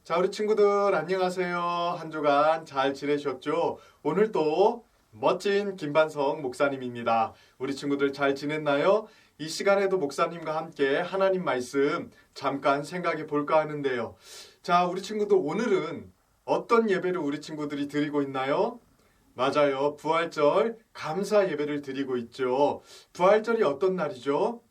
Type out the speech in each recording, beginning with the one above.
자, 우리 친구들 안녕하세요. 한 주간 잘 지내셨죠? 오늘 또 멋진 김반성 목사님입니다. 우리 친구들 잘 지냈나요? 이 시간에도 목사님과 함께 하나님 말씀 잠깐 생각해 볼까 하는데요. 자, 우리 친구들 오늘은 어떤 예배를 우리 친구들이 드리고 있나요? 맞아요. 부활절 감사 예배를 드리고 있죠. 부활절이 어떤 날이죠?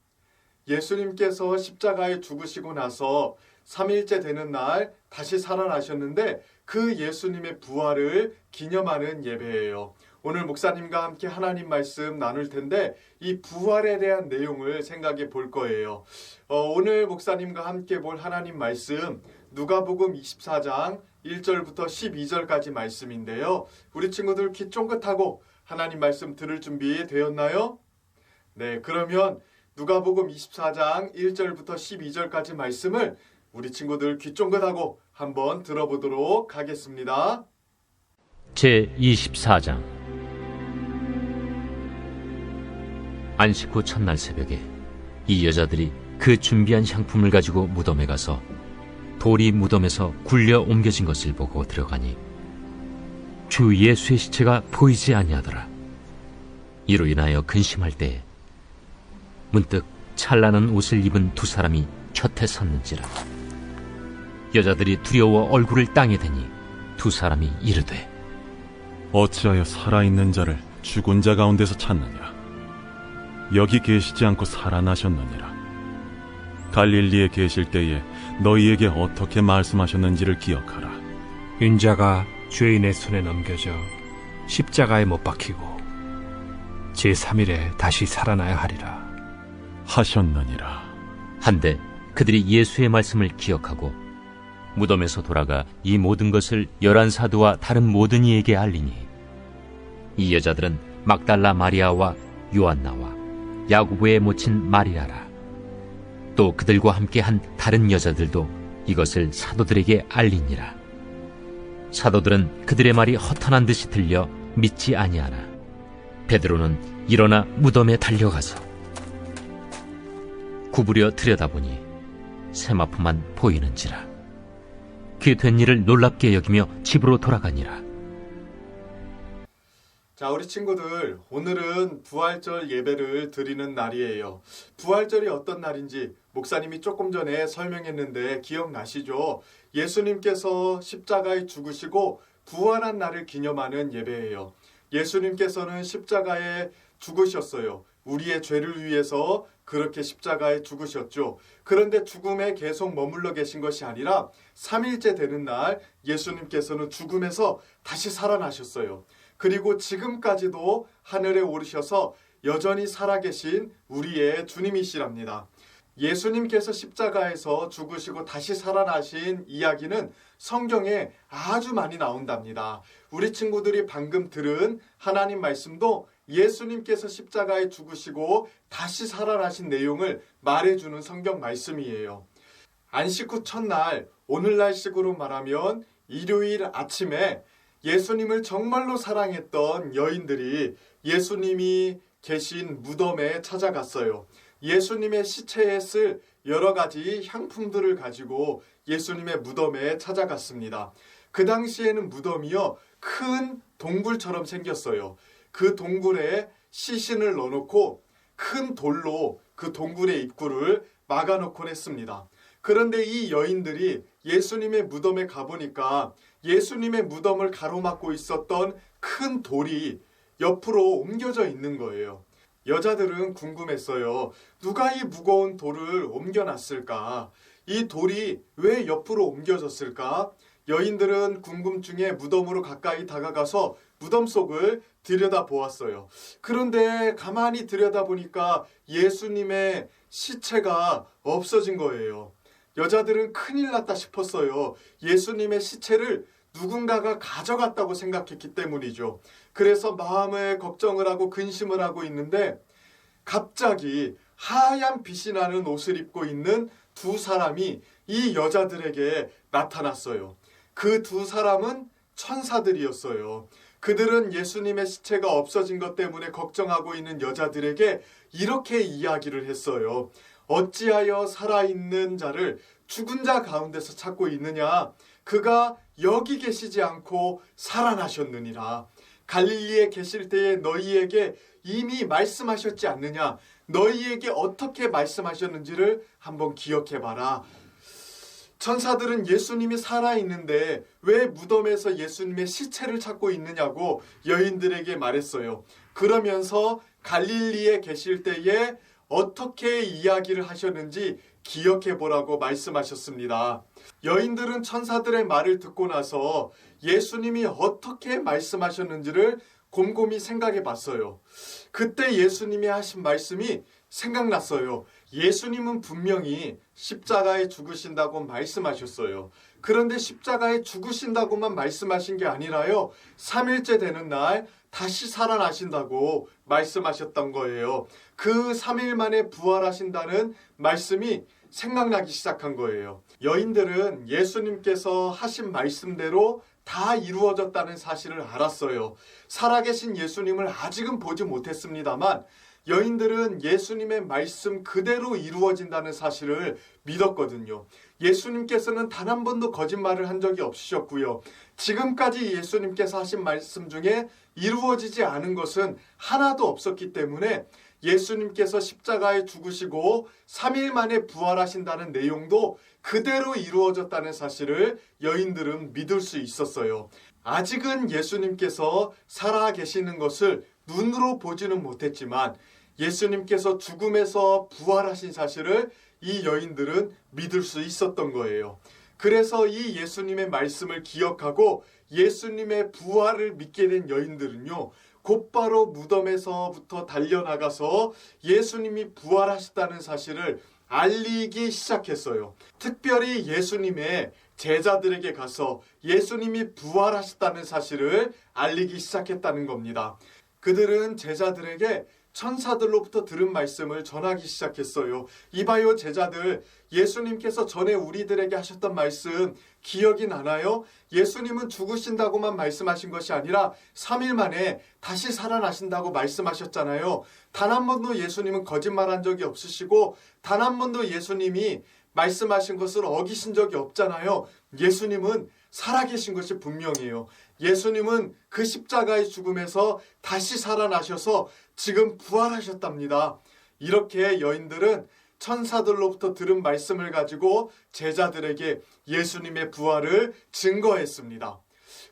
예수님께서 십자가에 죽으시고 나서 3일째 되는 날 다시 살아나셨는데 그 예수님의 부활을 기념하는 예배예요. 오늘 목사님과 함께 하나님 말씀 나눌 텐데 이 부활에 대한 내용을 생각해 볼 거예요. 오늘 목사님과 함께 볼 하나님 말씀 누가복음 24장 1절부터 12절까지 말씀인데요. 우리 친구들 귀 쫑긋하고 하나님 말씀 들을 준비 되었나요? 네, 그러면 누가복음 24장 1절부터 12절까지 말씀을 우리 친구들 귀 쫑긋하고 한번 들어보도록 하겠습니다. 제24장 안식 후 첫날 새벽에 이 여자들이 그 준비한 향품을 가지고 무덤에 가서 돌이 무덤에서 굴려 옮겨진 것을 보고 들어가니 주 예수의 시체가 보이지 아니하더라. 이로 인하여 근심할 때에 문득 찬란한 옷을 입은 두 사람이 곁에 섰는지라. 여자들이 두려워 얼굴을 땅에 대니 두 사람이 이르되 어찌하여 살아있는 자를 죽은 자 가운데서 찾느냐? 여기 계시지 않고 살아나셨느니라. 갈릴리에 계실 때에 너희에게 어떻게 말씀하셨는지를 기억하라. 인자가 죄인의 손에 넘겨져 십자가에 못 박히고 제3일에 다시 살아나야 하리라 하셨느니라. 한데 그들이 예수의 말씀을 기억하고 무덤에서 돌아가 이 모든 것을 11사도와 다른 모든 이에게 알리니 이 여자들은 막달라 마리아와 요한나와 야고보의 모친 마리아라. 또 그들과 함께한 다른 여자들도 이것을 사도들에게 알리니라. 사도들은 그들의 말이 허탄한 듯이 들려 믿지 아니하나 베드로는 일어나 무덤에 달려가서 구부려 들여다보니 세마포만 보이는지라. 그 된 일을 놀랍게 여기며 집으로 돌아가니라. 자, 우리 친구들 오늘은 부활절 예배를 드리는 날이에요. 부활절이 어떤 날인지 목사님이 조금 전에 설명했는데 기억나시죠? 예수님께서 십자가에 죽으시고 부활한 날을 기념하는 예배예요. 예수님께서는 십자가에 죽으셨어요. 우리의 죄를 위해서 그렇게 십자가에 죽으셨죠. 그런데 죽음에 계속 머물러 계신 것이 아니라 3일째 되는 날 예수님께서는 죽음에서 다시 살아나셨어요. 그리고 지금까지도 하늘에 오르셔서 여전히 살아계신 우리의 주님이시랍니다. 예수님께서 십자가에서 죽으시고 다시 살아나신 이야기는 성경에 아주 많이 나온답니다. 우리 친구들이 방금 들은 하나님 말씀도 예수님께서 십자가에 죽으시고 다시 살아나신 내용을 말해주는 성경 말씀이에요. 안식 후 첫날, 오늘날식으로 말하면 일요일 아침에 예수님을 정말로 사랑했던 여인들이 예수님이 계신 무덤에 찾아갔어요. 예수님의 시체에 쓸 여러 가지 향품들을 가지고 예수님의 무덤에 찾아갔습니다. 그 당시에는 무덤이요, 큰 동굴처럼 생겼어요. 그 동굴에 시신을 넣어놓고 큰 돌로 그 동굴의 입구를 막아놓곤 했습니다. 그런데 이 여인들이 예수님의 무덤에 가보니까 예수님의 무덤을 가로막고 있었던 큰 돌이 옆으로 옮겨져 있는 거예요. 여자들은 궁금했어요. 누가 이 무거운 돌을 옮겨놨을까? 이 돌이 왜 옆으로 옮겨졌을까? 여인들은 궁금증에 무덤으로 가까이 다가가서 무덤 속을 들여다보았어요. 그런데 가만히 들여다보니까 예수님의 시체가 없어진 거예요. 여자들은 큰일 났다 싶었어요. 예수님의 시체를 누군가가 가져갔다고 생각했기 때문이죠. 그래서 마음에 걱정을 하고 근심을 하고 있는데 갑자기 하얀 빛이 나는 옷을 입고 있는 두 사람이 이 여자들에게 나타났어요. 그 두 사람은 천사들이었어요. 그들은 예수님의 시체가 없어진 것 때문에 걱정하고 있는 여자들에게 이렇게 이야기를 했어요. 어찌하여 살아있는 자를 죽은 자 가운데서 찾고 있느냐? 그가 여기 계시지 않고 살아나셨느니라. 갈릴리에 계실 때에 너희에게 이미 말씀하셨지 않느냐? 너희에게 어떻게 말씀하셨는지를 한번 기억해봐라. 천사들은 예수님이 살아있는데 왜 무덤에서 예수님의 시체를 찾고 있느냐고 여인들에게 말했어요. 그러면서 갈릴리에 계실 때에 어떻게 이야기를 하셨는지 기억해보라고 말씀하셨습니다. 여인들은 천사들의 말을 듣고 나서 예수님이 어떻게 말씀하셨는지를 곰곰이 생각해 봤어요. 그때 예수님이 하신 말씀이 생각났어요. 예수님은 분명히 십자가에 죽으신다고 말씀하셨어요. 그런데 십자가에 죽으신다고만 말씀하신 게 아니라요. 3일째 되는 날 다시 살아나신다고 말씀하셨던 거예요. 그 3일 만에 부활하신다는 말씀이 생각나기 시작한 거예요. 여인들은 예수님께서 하신 말씀대로 다 이루어졌다는 사실을 알았어요. 살아계신 예수님을 아직은 보지 못했습니다만 여인들은 예수님의 말씀 그대로 이루어진다는 사실을 믿었거든요. 예수님께서는 단 한 번도 거짓말을 한 적이 없으셨고요. 지금까지 예수님께서 하신 말씀 중에 이루어지지 않은 것은 하나도 없었기 때문에 예수님께서 십자가에 죽으시고 3일 만에 부활하신다는 내용도 그대로 이루어졌다는 사실을 여인들은 믿을 수 있었어요. 아직은 예수님께서 살아 계시는 것을 눈으로 보지는 못했지만 예수님께서 죽음에서 부활하신 사실을 이 여인들은 믿을 수 있었던 거예요. 그래서 이 예수님의 말씀을 기억하고 예수님의 부활을 믿게 된 여인들은요, 곧바로 무덤에서부터 달려나가서 예수님이 부활하셨다는 사실을 알리기 시작했어요. 특별히 예수님의 제자들에게 가서 예수님이 부활하셨다는 사실을 알리기 시작했다는 겁니다. 그들은 제자들에게 천사들로부터 들은 말씀을 전하기 시작했어요. 이봐요 제자들, 예수님께서 전에 우리들에게 하셨던 말씀 기억이 나나요? 예수님은 죽으신다고만 말씀하신 것이 아니라 3일 만에 다시 살아나신다고 말씀하셨잖아요. 단 한 번도 예수님은 거짓말한 적이 없으시고 단 한 번도 예수님이 말씀하신 것을 어기신 적이 없잖아요. 예수님은 살아계신 것이 분명해요. 예수님은 그 십자가의 죽음에서 다시 살아나셔서 지금 부활하셨답니다. 이렇게 여인들은 천사들로부터 들은 말씀을 가지고 제자들에게 예수님의 부활을 증거했습니다.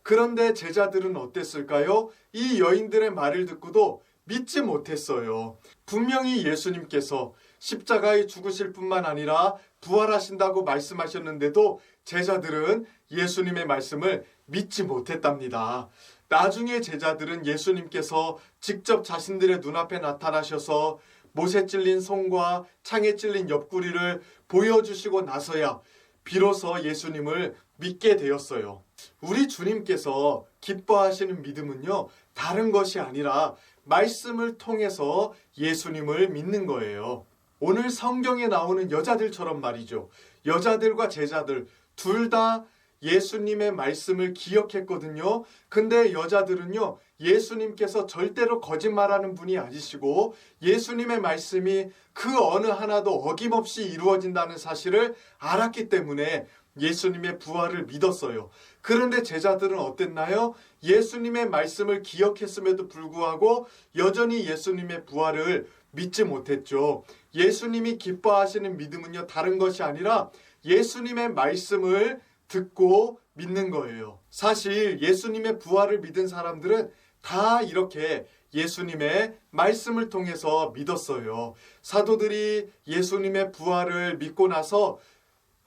그런데 제자들은 어땠을까요? 이 여인들의 말을 듣고도 믿지 못했어요. 분명히 예수님께서 십자가에 죽으실 뿐만 아니라 부활하신다고 말씀하셨는데도 제자들은 예수님의 말씀을 믿지 못했답니다. 나중에 제자들은 예수님께서 직접 자신들의 눈앞에 나타나셔서 못에 찔린 손과 창에 찔린 옆구리를 보여주시고 나서야 비로소 예수님을 믿게 되었어요. 우리 주님께서 기뻐하시는 믿음은요, 다른 것이 아니라 말씀을 통해서 예수님을 믿는 거예요. 오늘 성경에 나오는 여자들처럼 말이죠. 여자들과 제자들 둘 다 예수님의 말씀을 기억했거든요. 근데 여자들은요, 예수님께서 절대로 거짓말하는 분이 아니시고 예수님의 말씀이 그 어느 하나도 어김없이 이루어진다는 사실을 알았기 때문에 예수님의 부활을 믿었어요. 그런데 제자들은 어땠나요? 예수님의 말씀을 기억했음에도 불구하고 여전히 예수님의 부활을 믿지 못했죠. 예수님이 기뻐하시는 믿음은요, 다른 것이 아니라 예수님의 말씀을 듣고 믿는 거예요. 사실 예수님의 부활을 믿은 사람들은 다 이렇게 예수님의 말씀을 통해서 믿었어요. 사도들이 예수님의 부활을 믿고 나서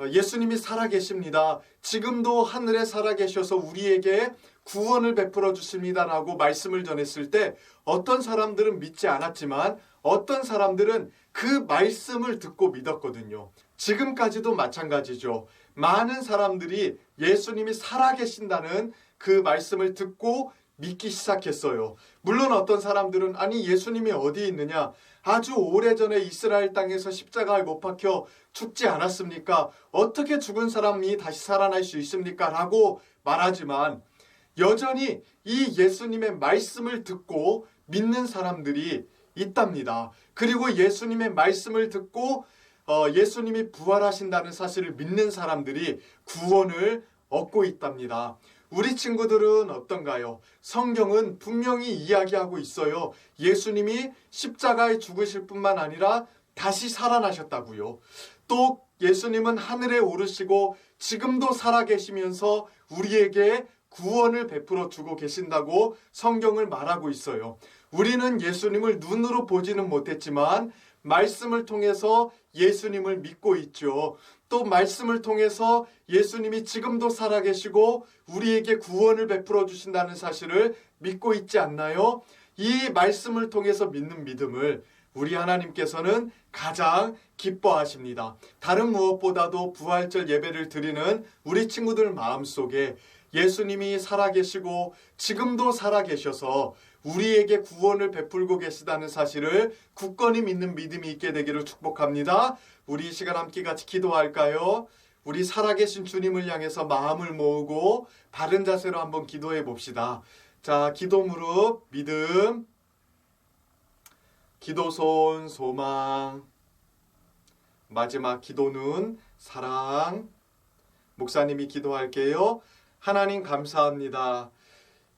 예수님이 살아계십니다. 지금도 하늘에 살아계셔서 우리에게 구원을 베풀어 주십니다라고 말씀을 전했을 때 어떤 사람들은 믿지 않았지만 어떤 사람들은 그 말씀을 듣고 믿었거든요. 지금까지도 마찬가지죠. 많은 사람들이 예수님이 살아계신다는 그 말씀을 듣고 믿기 시작했어요. 물론 어떤 사람들은 아니 예수님이 어디 있느냐? 아주 오래전에 이스라엘 땅에서 십자가에 못 박혀 죽지 않았습니까? 어떻게 죽은 사람이 다시 살아날 수 있습니까? 라고 말하지만 여전히 이 예수님의 말씀을 듣고 믿는 사람들이 있답니다. 그리고 예수님의 말씀을 듣고 예수님이 부활하신다는 사실을 믿는 사람들이 구원을 얻고 있답니다. 우리 친구들은 어떤가요? 성경은 분명히 이야기하고 있어요. 예수님이 십자가에 죽으실 뿐만 아니라 다시 살아나셨다고요. 또 예수님은 하늘에 오르시고 지금도 살아계시면서 우리에게 구원을 베풀어 주고 계신다고 성경을 말하고 있어요. 우리는 예수님을 눈으로 보지는 못했지만 말씀을 통해서 예수님을 믿고 있죠. 또 말씀을 통해서 예수님이 지금도 살아계시고 우리에게 구원을 베풀어 주신다는 사실을 믿고 있지 않나요? 이 말씀을 통해서 믿는 믿음을 우리 하나님께서는 가장 기뻐하십니다. 다른 무엇보다도 부활절 예배를 드리는 우리 친구들 마음속에 예수님이 살아계시고 지금도 살아계셔서 우리에게 구원을 베풀고 계시다는 사실을 굳건히 믿는 믿음이 있게 되기를 축복합니다. 우리 이 시간 함께 같이 기도할까요? 우리 살아계신 주님을 향해서 마음을 모으고 바른 자세로 한번 기도해 봅시다. 자, 기도 무릎, 믿음, 기도손, 소망, 마지막 기도는 사랑. 목사님이 기도할게요. 하나님 감사합니다.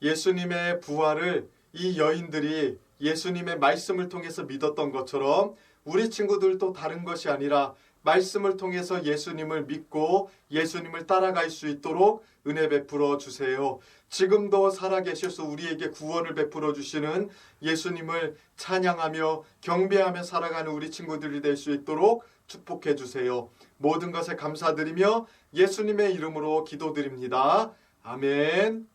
예수님의 부활을 이 여인들이 예수님의 말씀을 통해서 믿었던 것처럼 우리 친구들도 다른 것이 아니라 말씀을 통해서 예수님을 믿고 예수님을 따라갈 수 있도록 은혜 베풀어 주세요. 지금도 살아계셔서 우리에게 구원을 베풀어 주시는 예수님을 찬양하며 경배하며 살아가는 우리 친구들이 될 수 있도록 축복해 주세요. 모든 것에 감사드리며 예수님의 이름으로 기도드립니다. 아멘.